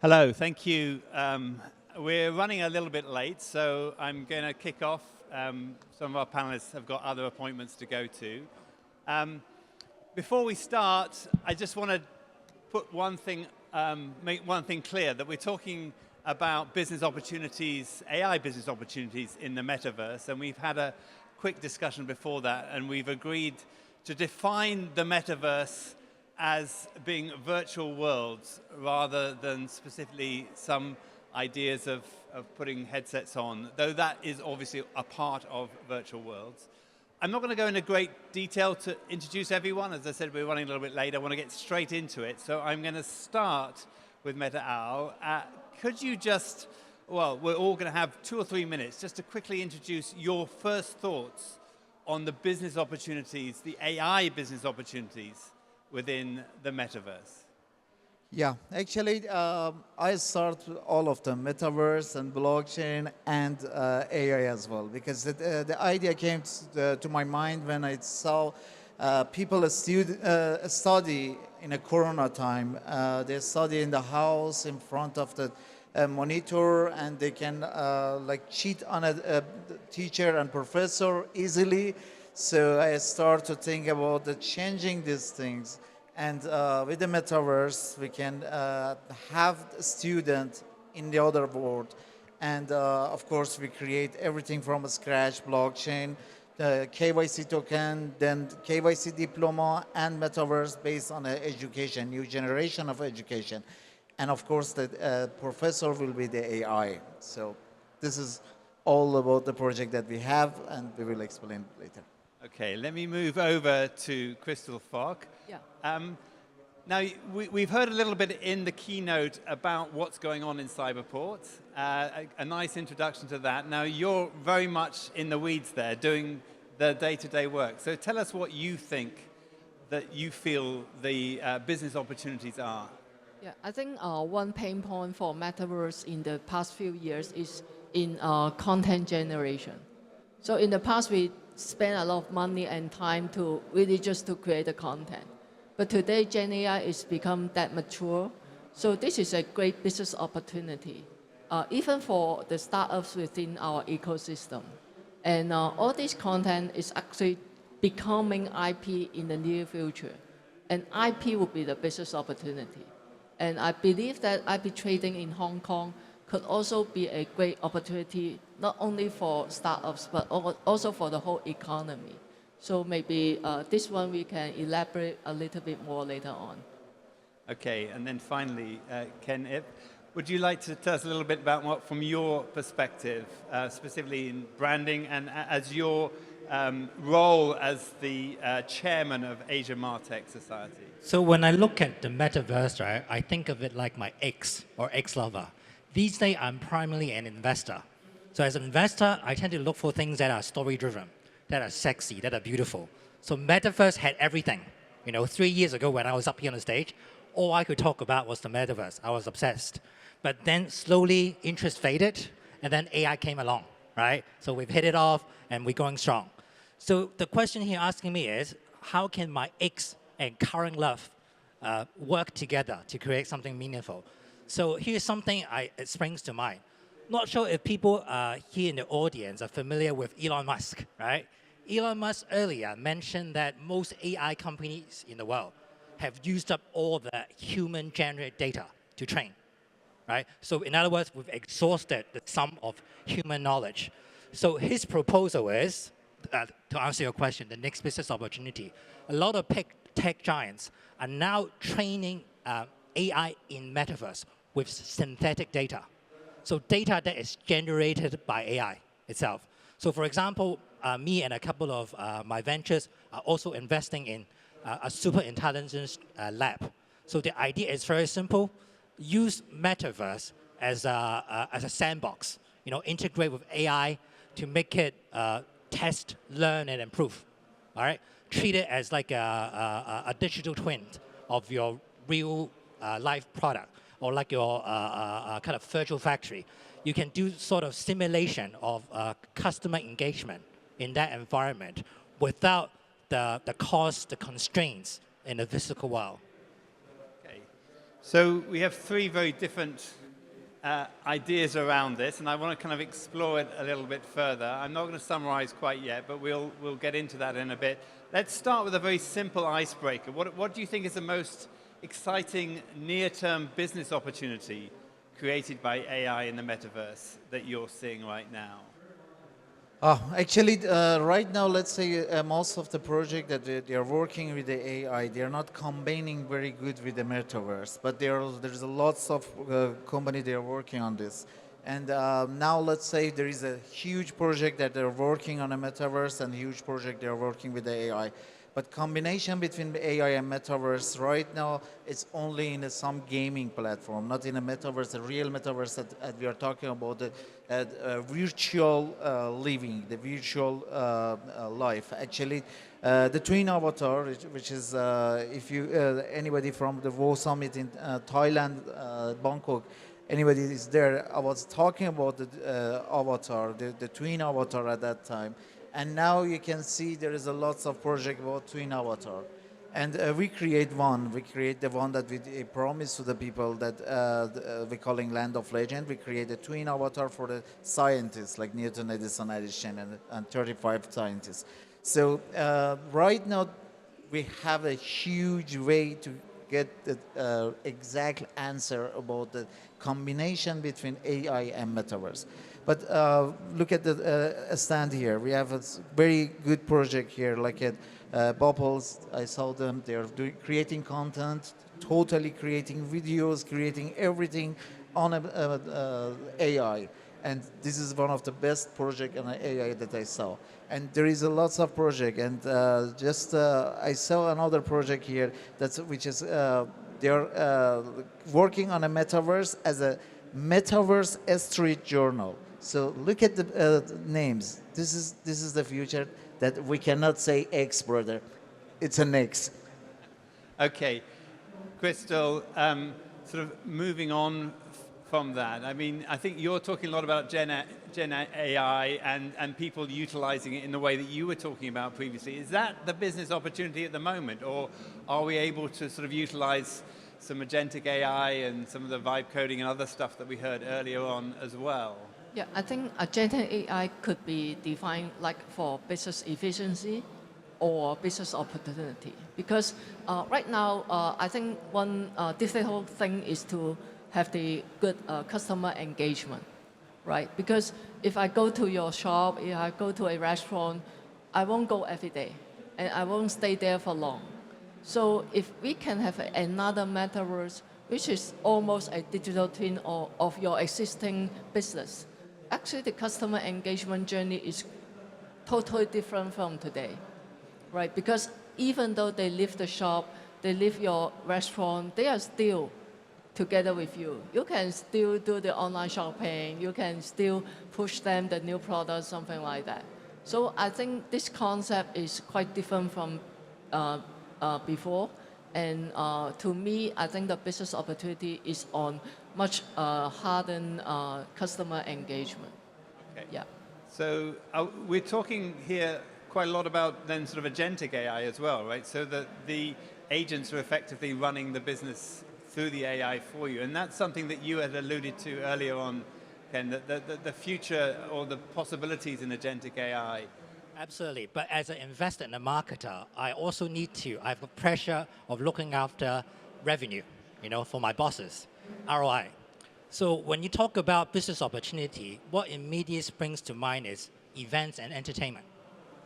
Hello, thank you. We're running a little bit late, so I'm going to kick off. Some of our panelists have got other appointments to go to. Before we start, I just want to put one thing, make one thing clear, that we're talking about business opportunities, AI business opportunities in the metaverse, and we've had a quick discussion before that, and we've agreed to define the metaverse as being virtual worlds rather than specifically some ideas of putting headsets on, though that is obviously a part of virtual worlds. I'm not going to go into great detail to introduce everyone. As I said, we're running a little bit late. I want to get straight into it. So I'm going to start with Meta Al. Could you just, well, we're all going to have 2 or 3 minutes just to quickly introduce your first thoughts on the business opportunities, the AI business opportunities within the metaverse. Yeah, actually, I start all of them, metaverse and blockchain and AI as well, because the idea came to my mind when I saw people study in a corona time. They study in the house in front of the monitor, and they can like cheat on a teacher and professor easily. So I start to think about changing these things. And with the metaverse, we can have a student in the other world. And of course, we create everything from scratch, blockchain, the KYC token, then KYC diploma, and metaverse based on education, new generation of education. And of course, the professor will be the AI. So this is all about the project that we have, and we will explain later. Okay, let me move over to Crystal Falk. Yeah. Now, we've heard a little bit in the keynote about what's going on in Cyberport, a nice introduction to that. Now, you're very much in the weeds there, doing the day-to-day work. So tell us what you think that you feel the business opportunities are. Yeah, I think one pain point for Metaverse in the past few years is in content generation. So in the past, we spend a lot of money and time to really just to create the content. But today, Gen AI is become that mature. So this is a great business opportunity, even for the startups within our ecosystem. And all this content is actually becoming IP in the near future. And IP will be the business opportunity. And I believe that IP trading in Hong Kong could also be a great opportunity, not only for startups, but also for the whole economy. So maybe this one we can elaborate a little bit more later on. Okay, and then finally, Ken Ip, would you like to tell us a little bit about what, from your perspective, specifically in branding and as your role as the chairman of Asia Martech Society? So when I look at the metaverse, right, I think of it like my ex or ex-lover. These days, I'm primarily an investor. So as an investor, I tend to look for things that are story-driven, that are sexy, that are beautiful. So Metaverse had everything. 3 years ago when I was up here on the stage, all I could talk about was the Metaverse. I was obsessed. But then slowly interest faded, and then AI came along, right? So we've hit it off, and we're going strong. So the question here asking me is, how can my ex and current love work together to create something meaningful? So here's something it springs to mind. Not sure if people here in the audience are familiar with Elon Musk, right? Elon Musk earlier mentioned that most AI companies in the world have used up all the human-generated data to train, right? So in other words, we've exhausted the sum of human knowledge. So his proposal is, to answer your question, the next business opportunity, a lot of tech giants are now training AI in Metaverse with synthetic data. So data that is generated by AI itself. So for example, me and a couple of my ventures are also investing in a super intelligence lab. So the idea is very simple. Use Metaverse as a sandbox. Integrate with AI to make it test, learn, and improve. All right? Treat it as like a digital twin of your real life product, or like your kind of virtual factory. You can do sort of simulation of customer engagement in that environment without the cost, the constraints in the physical world. Okay. So we have three very different ideas around this, and I want to kind of explore it a little bit further. I'm not going to summarize quite yet, but we'll get into that in a bit. Let's start with a very simple icebreaker. What do you think is the most exciting near-term business opportunity created by AI in the metaverse that you're seeing right now? Actually, right now, let's say most of the project that they are working with the AI, they are not combining very good with the metaverse. But there's a lots of company they are working on this. And now, let's say there is a huge project that they're working on a metaverse and huge project they are working with the AI. But combination between the AI and metaverse right now, it's only in some gaming platform, not in a metaverse, a real metaverse that we are talking about, the virtual living, the virtual life. Actually, the twin avatar, which is if you anybody from the World Summit in Thailand, Bangkok, anybody is there, I was talking about the avatar, the twin avatar at that time. And now you can see there is a lots of project about twin avatar. And we create one. We create the one that we promise to the people that we're calling Land of Legend. We create a twin avatar for the scientists like Newton, Edison, Einstein, and 35 scientists. So right now we have a huge way to get the exact answer about the combination between AI and metaverse. But look at the stand here. We have a very good project here, like at Bubbles. I saw them. They're creating content, totally creating videos, creating everything on AI. And this is one of the best projects on AI that I saw. And there is a lots of project. And I saw another project here which is they're working on a metaverse as a Metaverse Street Journal. So look at the names. This is the future that we cannot say X, brother. It's an X. Okay, Crystal, sort of moving on from that. I mean, I think you're talking a lot about Gen AI and people utilizing it in the way that you were talking about previously. Is that the business opportunity at the moment, or are we able to sort of utilize some agentic AI and some of the vibe coding and other stuff that we heard earlier on as well? Yeah, I think agentic AI could be defined like for business efficiency or business opportunity. Because right now, I think one difficult thing is to have the good customer engagement, right? Because if I go to your shop, if I go to a restaurant, I won't go every day, and I won't stay there for long. So if we can have another metaverse, which is almost a digital twin of your existing business, actually the customer engagement journey is totally different from today, right? Because even though they leave the shop, they leave your restaurant, they are still together with you. You can still do the online shopping, you can still push them the new products, something like that. So I think this concept is quite different from before. And to me, I think the business opportunity is on much hardened customer engagement. Okay. Yeah. So we're talking here quite a lot about then sort of agentic AI as well, right? So that the agents are effectively running the business through the AI for you. And that's something that you had alluded to earlier on, Ken, that the future or the possibilities in agentic AI. Absolutely. But as an investor and a marketer, I also I have a pressure of looking after revenue, for my bosses, ROI. So when you talk about business opportunity, what immediately springs to mind is events and entertainment,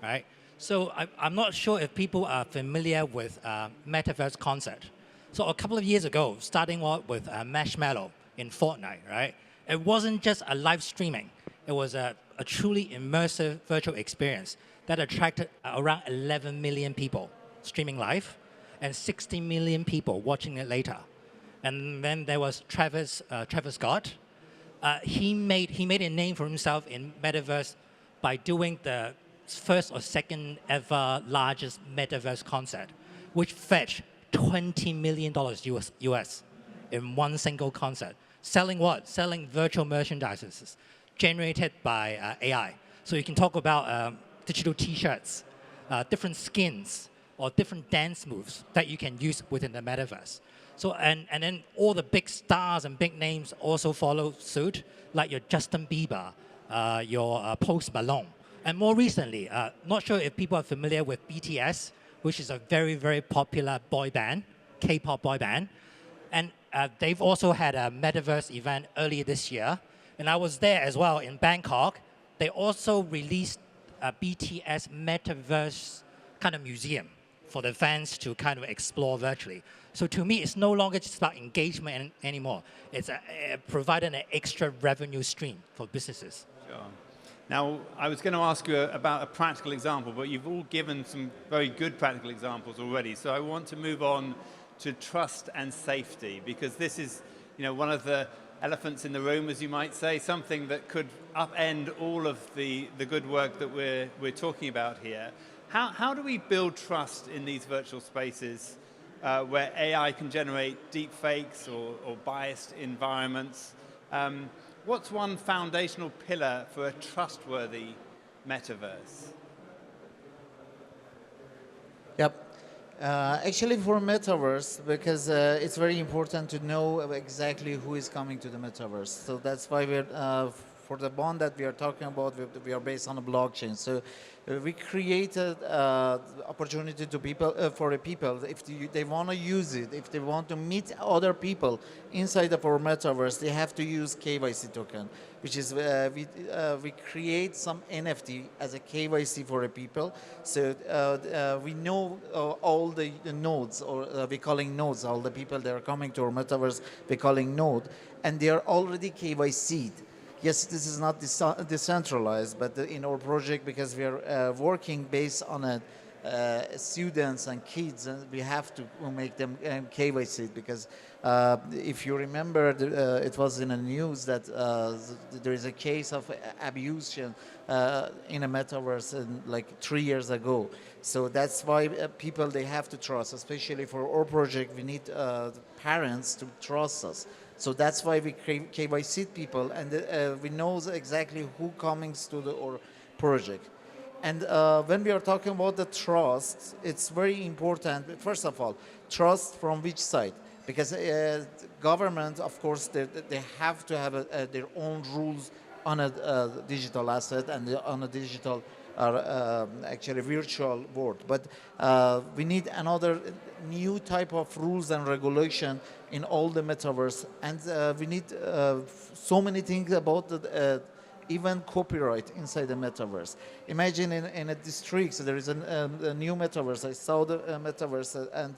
right? So I'm not sure if people are familiar with Metaverse concept. So a couple of years ago, starting with Marshmallow in Fortnite, right? It wasn't just a live streaming. It was a truly immersive virtual experience that attracted around 11 million people streaming live and 60 million people watching it later. And then there was Travis Scott. He made a name for himself in Metaverse by doing the first or second ever largest Metaverse concert, which fetched $20 million US in one single concert. Selling what? Selling virtual merchandises generated by AI. So you can talk about digital T-shirts, different skins, or different dance moves that you can use within the Metaverse. So and then all the big stars and big names also follow suit, like your Justin Bieber, your Post Malone. And more recently, not sure if people are familiar with BTS, which is a very, very popular boy band, K-pop boy band. And they've also had a Metaverse event earlier this year. And I was there as well in Bangkok. They also released a BTS Metaverse kind of museum for the fans to kind of explore virtually. So to me, it's no longer just about engagement anymore. It's providing an extra revenue stream for businesses. Sure. Now, I was going to ask you about a practical example, but you've all given some very good practical examples already. So I want to move on to trust and safety, because this is, one of the elephants in the room, as you might say, something that could upend all of the good work that we're talking about here. How do we build trust in these virtual spaces where AI can generate deep fakes or biased environments? What's one foundational pillar for a trustworthy metaverse? Yep. Actually, for metaverse, because it's very important to know exactly who is coming to the metaverse. So that's why we're for the bond that we are talking about, we are based on a blockchain. So we created opportunity to people for the people if they want to use it, if they want to meet other people inside of our metaverse, they have to use KYC token, which is we create some NFT as a KYC for the people. So we know all the nodes, or we're calling nodes, all the people that are coming to our metaverse, we're calling node, and they are already KYC'd. Yes, this is not decentralized, but in our project, because we are working based on students and kids, and we have to make them KYC, because if you remember, it was in the news that there is a case of abuse in a metaverse like 3 years ago. So that's why people, they have to trust, especially for our project, we need parents to trust us. So that's why we KYC people, and we know exactly who comes to our project. And when we are talking about the trust, it's very important. First of all, trust from which side? Because government, of course, they have to have their own rules on a digital asset and on a digital, actually virtual world. But we need another new type of rules and regulation in all the metaverse, and we need so many things about even copyright inside the metaverse. Imagine in a district, so there is a new metaverse. I saw the metaverse, and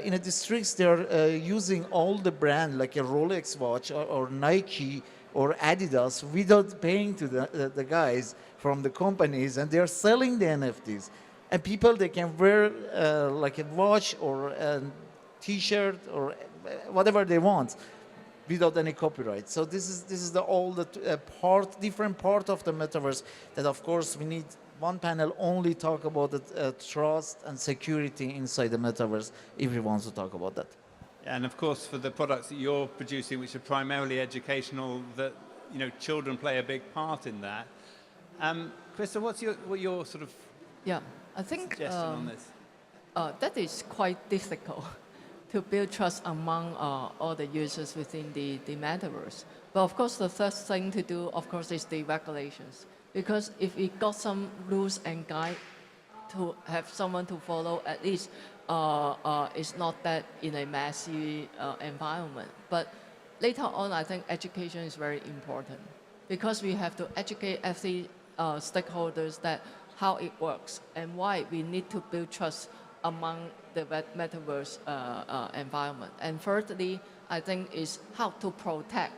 in a districts they are using all the brand like a Rolex watch or Nike or Adidas without paying to the guys from the companies, and they are selling the NFTs. And people, they can wear like a watch or a T-shirt or whatever they want without any copyright. So this is different part of the metaverse that, of course, we need one panel only talk about the trust and security inside the metaverse if we want to talk about that. And of course, for the products that you're producing, which are primarily educational, that children play a big part in that. Krista, what your sort of I think suggestion on this? that is quite difficult to build trust among all the users within the metaverse. But of course, the first thing to do, of course, is the regulations. Because if we got some rules and guide to have someone to follow, at least it's not that in a messy environment. But later on, I think education is very important, because we have to educate every stakeholders that how it works and why we need to build trust among the metaverse environment. And thirdly, I think is how to protect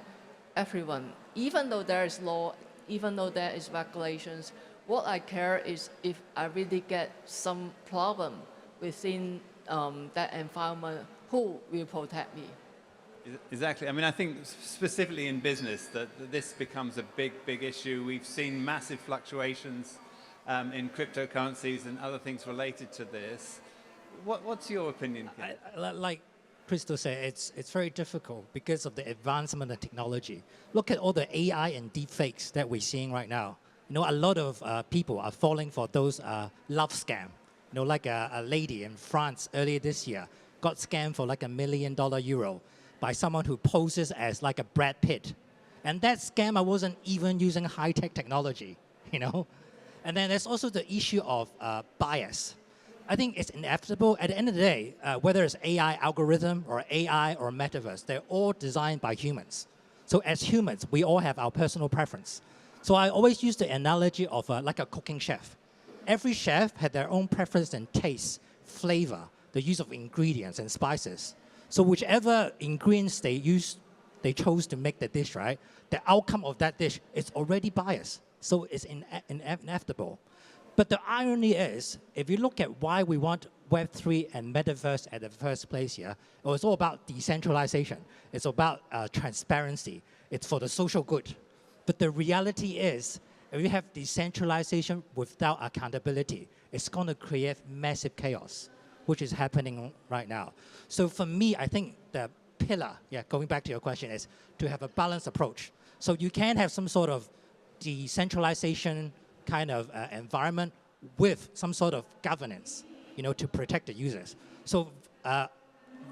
everyone. Even though there is law, even though there is regulations, what I care is if I really get some problem within that environment, who will protect me? Exactly. I mean, I think specifically in business that this becomes a big issue. We've seen massive fluctuations in cryptocurrencies and other things related to this. What's your opinion, Ken? Like Crystal said, it's very difficult because of the advancement of technology. Look at all the AI and deepfakes that we're seeing right now. A lot of people are falling for those love scam. Like a lady in France earlier this year, got scammed for like $1 million by someone who poses as like a Brad Pitt. And that scammer wasn't even using high-tech technology, you know? And then there's also the issue of bias. I think it's inevitable. At the end of the day, whether it's AI algorithm or AI or metaverse, they're all designed by humans. So as humans, we all have our personal preference. So I always use the analogy of like a cooking chef. Every chef had their own preference and taste, flavor, the use of ingredients and spices. So whichever ingredients they chose to make the dish, right? The outcome of that dish is already biased. So it's inevitable. But the irony is, if you look at why we want Web3 and Metaverse at the first place here, it was all about decentralization. It's about transparency. It's for the social good. But the reality is, if you have decentralization without accountability, it's going to create massive chaos, which is happening right now. So for me, I think the pillar, going back to your question, is to have a balanced approach. So you can have some sort of decentralization kind of environment with some sort of governance, to protect the users. So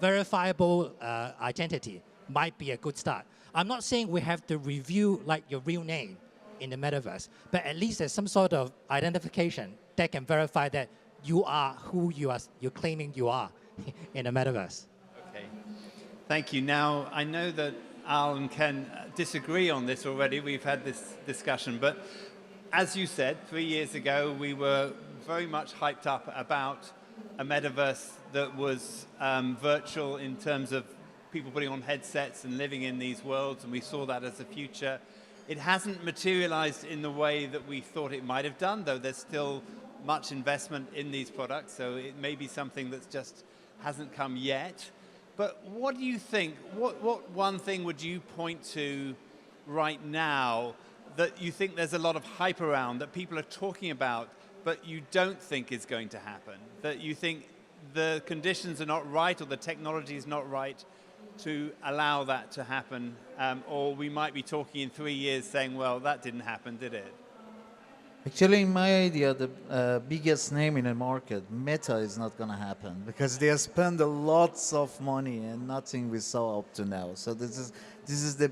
verifiable identity might be a good start. I'm not saying we have to review like your real name in the metaverse, but at least there's some sort of identification that can verify that you are who you're claiming you are in the metaverse. Okay, thank you. Now, I know that Al and Ken disagree on this already. We've had this discussion, but as you said, 3 years ago, we were very much hyped up about a metaverse that was virtual in terms of people putting on headsets and living in these worlds, and we saw that as the future. It hasn't materialized in the way that we thought it might have done, though there's still much investment in these products, so it may be something that just hasn't come yet. But what do you think, what one thing would you point to right now that you think there's a lot of hype around, that people are talking about, but you don't think is going to happen? That you think the conditions are not right or the technology is not right to allow that to happen? Or we might be talking in 3 years saying, well, that didn't happen, did it? Actually, in my idea, the biggest name in the market, Meta, is not going to happen because they have spent lots of money and nothing we saw up to now. So this is the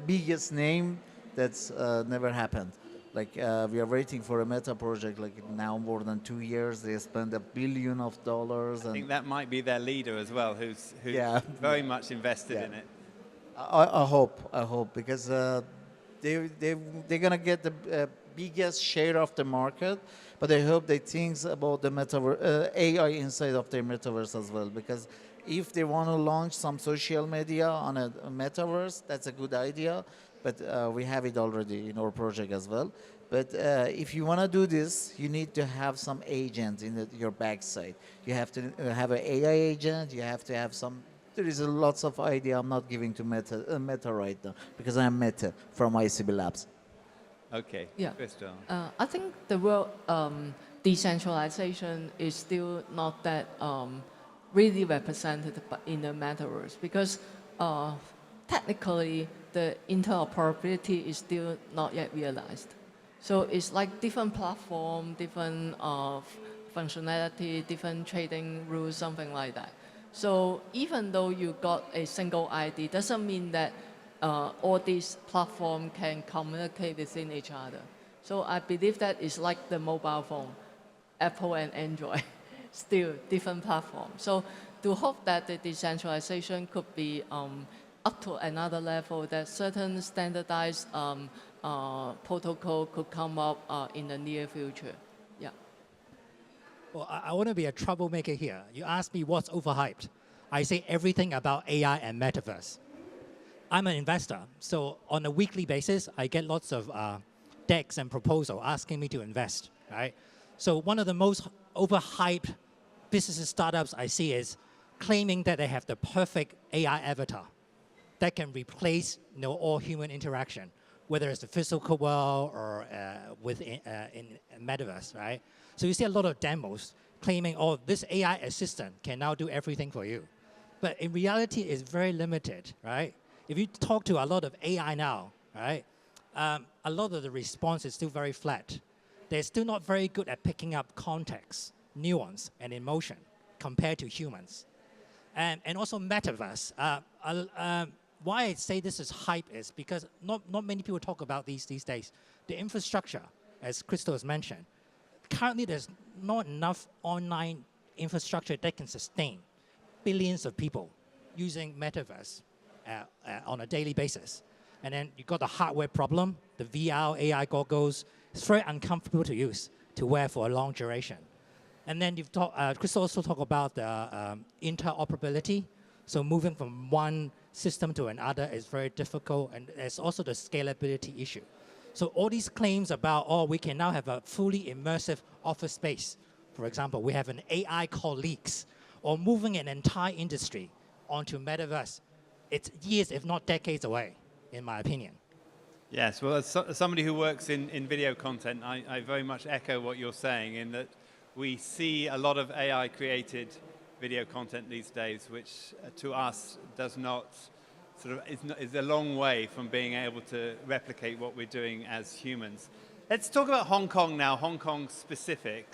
biggest name that's never happened. Like we are waiting for a Meta project. Like now, more than 2 years, they spent $1 billion. I think that might be their leader as well, who's very much invested in it. I hope because they're gonna get the biggest share of the market, but I hope they think about the metaverse, AI inside of their metaverse as well. Because if they want to launch some social media on a metaverse, that's a good idea. But we have it already in our project as well. But if you want to do this, you need to have some agent in your backside. You have to have an AI agent. You have to have some. There is lots of idea I'm not giving to Meta right now because I'm Meta from ICB Labs. Okay, yeah. Crystal. I think the word decentralization is still not that really represented in the metaverse because technically the interoperability is still not yet realized. So it's like different platform, different functionality, different trading rules, something like that. So even though you got a single ID, doesn't mean that all these platforms can communicate within each other. So I believe that is like the mobile phone, Apple and Android, still different platforms. So to hope that the decentralization could be up to another level, that certain standardized protocol could come up in the near future. Yeah. Well, I want to be a troublemaker here. You ask me what's overhyped. I say everything about AI and metaverse. I'm an investor, so on a weekly basis, I get lots of decks and proposals asking me to invest, right? So one of the most overhyped business startups I see is claiming that they have the perfect AI avatar that can replace all human interaction, whether it's the physical world or in metaverse, right? So you see a lot of demos claiming, oh, this AI assistant can now do everything for you. But in reality, it's very limited, right? If you talk to a lot of AI now, right, a lot of the response is still very flat. They're still not very good at picking up context, nuance, and emotion compared to humans. And also Metaverse. Why I say this is hype is because not many people talk about these days. The infrastructure, as Crystal has mentioned, currently there's not enough online infrastructure that can sustain billions of people using Metaverse on a daily basis. And then you got the hardware problem, the VR, AI goggles. It's very uncomfortable to use, to wear for a long duration. And then you've Crystal also talked about the interoperability. So moving from one system to another is very difficult, and there's also the scalability issue. So all these claims about, oh, we can now have a fully immersive office space. For example, we have an AI colleagues, or moving an entire industry onto Metaverse. It's years, if not decades away, in my opinion. Yes, well, as somebody who works in video content, I very much echo what you're saying in that we see a lot of AI-created video content these days, which to us does not is a long way from being able to replicate what we're doing as humans. Let's talk about Hong Kong now, Hong Kong specific.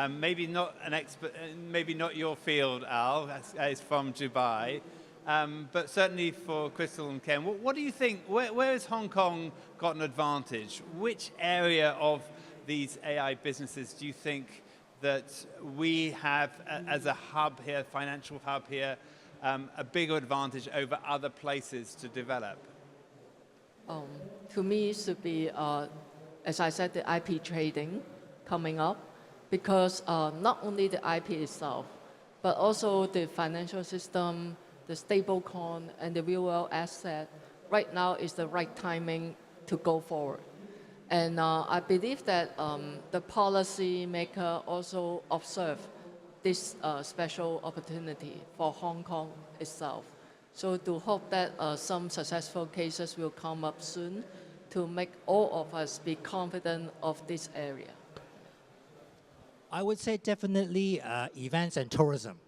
Maybe not an expert, maybe not your field, Al, as from Dubai, but certainly for Crystal and Ken. What do you think? Where has Hong Kong got an advantage? Which area of these AI businesses do you think that we have as a hub here, financial hub here, a bigger advantage over other places to develop? To me, it should be, as I said, the IP trading coming up, because not only the IP itself, but also the financial system, the stable coin, and the real world asset. Right now is the right timing to go forward. And I believe that the policy maker also observe this special opportunity for Hong Kong itself. So to hope that some successful cases will come up soon to make all of us be confident of this area. I would say definitely events and tourism.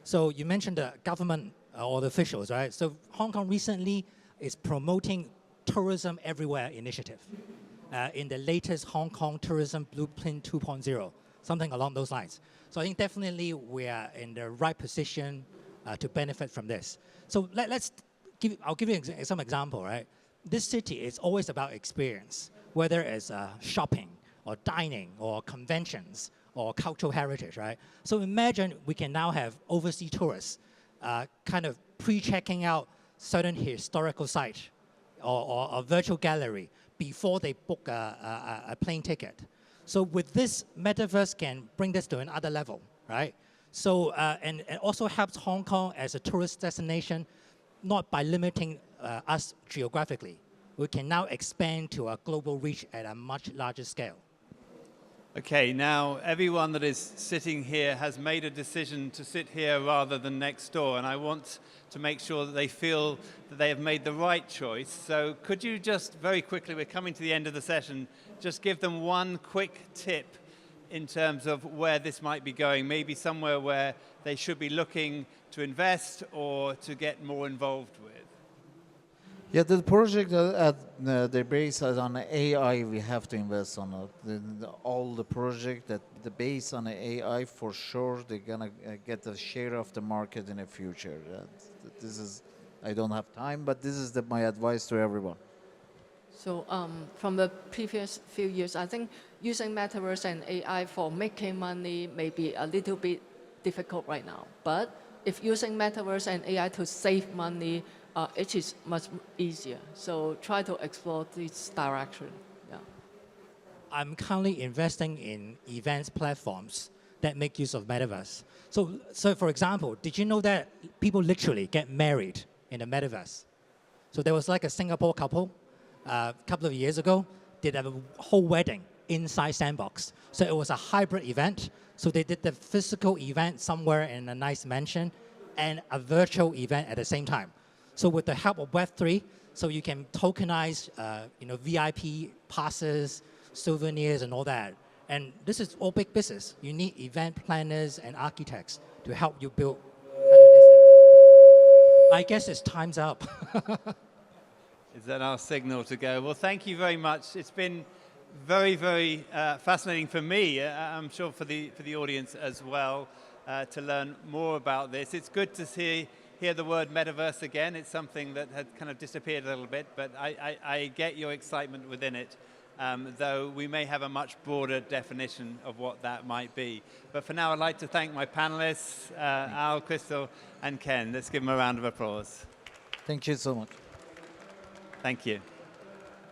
So you mentioned the government or the officials, right? So Hong Kong recently is promoting Tourism Everywhere initiative in the latest Hong Kong Tourism Blueprint 2.0, something along those lines. So I think definitely we are in the right position to benefit from this. So I'll give you some example, right? This city is always about experience, whether it's shopping or dining or conventions or cultural heritage, right? So imagine we can now have overseas tourists kind of pre-checking out certain historical site or a virtual gallery before they book a plane ticket. So with this, Metaverse can bring this to another level, right? So, and it also helps Hong Kong as a tourist destination, not by limiting us geographically. We can now expand to a global reach at a much larger scale. Okay, now everyone that is sitting here has made a decision to sit here rather than next door, and I want to make sure that they feel that they have made the right choice. So could you just very quickly, we're coming to the end of the session, just give them one quick tip in terms of where this might be going, maybe somewhere where they should be looking to invest or to get more involved with? Yeah, the project they're based on AI. We have to invest on it. All the project that the base on AI, for sure they're gonna get a share of the market in the future. This is, I don't have time, but this is my advice to everyone. So from the previous few years, I think using Metaverse and AI for making money may be a little bit difficult right now. But if using Metaverse and AI to save money, it is much easier. So try to explore this direction. Yeah. I'm currently investing in events platforms that make use of Metaverse. So for example, did you know that people literally get married in the Metaverse? So there was like a Singapore couple a couple of years ago, did a whole wedding inside Sandbox. So it was a hybrid event. So they did the physical event somewhere in a nice mansion and a virtual event at the same time. So with the help of Web3, so you can tokenize VIP passes, souvenirs, and all that. And this is all big business. You need event planners and architects to help you build. I guess it's time's up. Is that our signal to go? Well, thank you very much. It's been very, very fascinating for me. I'm sure for the audience as well. to learn more about this. It's good to hear the word metaverse again. It's something that had kind of disappeared a little bit, but I get your excitement within it, though we may have a much broader definition of what that might be. But for now, I'd like to thank my panelists, Al, Crystal, and Ken. Let's give them a round of applause. Thank you so much. Thank you.